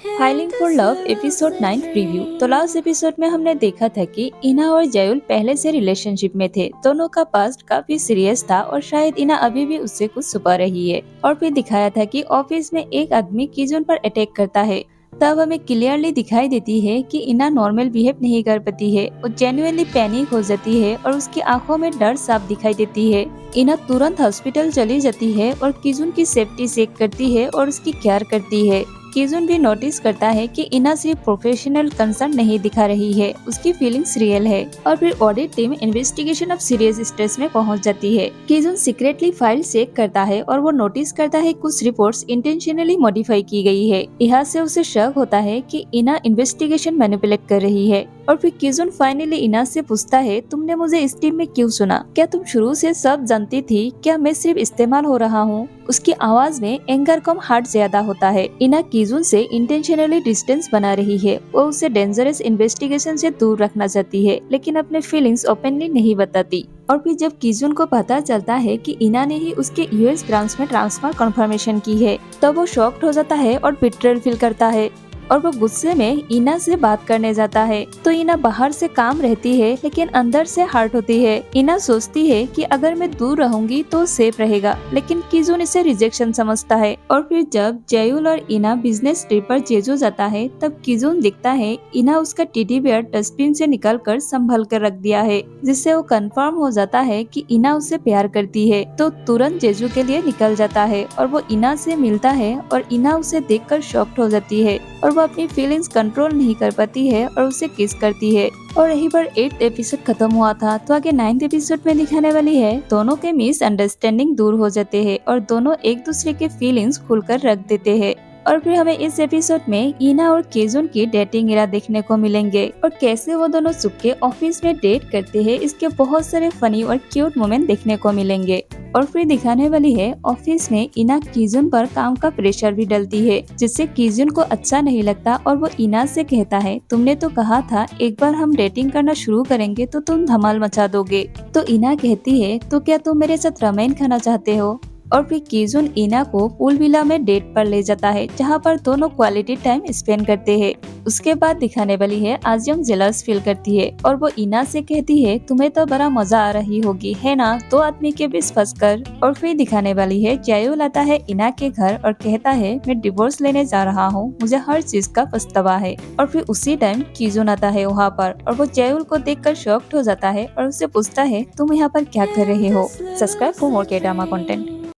Filing for love episode 9 preview. तो last episode में हमने देखा था कि इना और जयुल पहले से रिलेशनशिप में थे। दोनों का पास्ट काफी सीरियस था और शायद इना अभी भी उससे कुछ छुपा रही है। और फिर दिखाया था कि ऑफिस में एक आदमी किजुन पर अटैक करता है। तब हमें क्लियरली दिखाई देती है कि इना नॉर्मल बिहेव नहीं कर पाती है। वो जेन्युइनली पैनिक हो जाती है और उसकी आंखों में डर साफ दिखाई देती है। इना तुरंत हॉस्पिटल चली जाती है और किजुन की सेफ्टी चेक करती है और उसकी केयर करती है। किजुन भी नोटिस करता है कि इना सिर्फ प्रोफेशनल कंसर्न नहीं दिखा रही है, उसकी फीलिंग्स रियल है। और फिर audit team investigation of serious stress में पहुंच जाती है। किजुन सीक्रेटली फाइल चेक करता है और वो नोटिस करता है कुछ रिपोर्ट्स इंटेंशनली मॉडिफाई की गई है। यहाँ से उसे शक होता है कि इना इन्वेस्टिगेशन मैनिपुलेट कर रही है। और फिर किजुन फाइनली इना से पूछता है, तुमने मुझे इस टीम में क्यों चुना? क्या तुम शुरू से सब जानती थी? क्या मैं सिर्फ इस्तेमाल हो रहा हूँ? उसकी आवाज में एंगर कम हार्ट ज्यादा होता है। इना किजुन से इंटेंशनली डिस्टेंस बना रही है। वो उसे डेंजरस इन्वेस्टिगेशन से दूर रखना चाहती है, लेकिन अपने फीलिंग्स ओपनली नहीं बताती। और फिर जब किजुन को पता चलता है कि इना ने ही उसके यूएस ब्रांच में ट्रांसफर कंफर्मेशन की है, तब वो शॉक्ड हो जाता है और बिट्रेयल फील करता है। और वो गुस्से में इना से बात करने जाता है। तो इना बाहर से काम रहती है, लेकिन अंदर से हर्ट होती है। इना सोचती है कि अगर मैं दूर रहूंगी तो सेफ रहेगा, लेकिन किजुन इसे रिजेक्शन समझता है। और फिर जब जयुल और इना बिजनेस ट्रिप पर जेजू जाता है, तब किजुन दिखता है इना उसका टेडी बेयर डस्टबिन से निकाल कर संभल कर रख दिया है, जिससे वो कंफर्म हो जाता है कि इना उसे प्यार करती है। तो तुरंत जेजू के लिए निकल जाता है और वो इना से मिलता है और इना उसे देखकर शॉक्ड हो जाती है और वो अपनी फीलिंग्स कंट्रोल नहीं कर पाती है और उसे किस करती है। और यहीं पर 8th एपिसोड खत्म हुआ था। तो आगे 9th एपिसोड में दिखाने वाली है दोनों के मिसअंडरस्टैंडिंग दूर हो जाते हैं और दोनों एक दूसरे के फीलिंग्स खुलकर रख देते हैं। और फिर हमें इस एपिसोड में इना और किजुन की डेटिंग एरा देखने को मिलेंगे और कैसे वो दोनों चुपके ऑफिस में डेट करते हैं। इसके बहुत सारे फनी और क्यूट मोमेंट देखने को मिलेंगे। और फिर दिखाने वाली है ऑफिस में इना किजुन पर काम का प्रेशर भी डलती है, जिससे किजुन को अच्छा नहीं लगता और वो इना से कहता है, तुमने तो कहा था एक बार हम डेटिंग करना शुरू करेंगे तो तुम धमाल मचा दोगे। तो इना कहती है, तो क्या तुम मेरे साथ रामेन खाना चाहते हो? और फिर किजुन इना को पूल विला में डेट पर ले जाता है, जहाँ पर दोनों क्वालिटी टाइम स्पेंड करते हैं। उसके बाद दिखाने वाली है आजयम जेलस फील करती है और वो इना से कहती है, तुम्हें तो बड़ा मजा आ रही होगी है ना, दो आदमी के बीच फंस कर। और फिर दिखाने वाली है जयुल आता है इना के घर और कहता है, मैं डिवोर्स लेने जा रहा हूँ, मुझे हर चीज का पछतावा है। और फिर उसी टाइम किजुन आता है वहाँ पर और वो जयुल को देखकर शॉक्ड हो जाता है और उससे पूछता है, तुम यहाँ पर क्या कर रहे हो? सब्सक्राइब फॉर मोर के ड्रामा कंटेंट।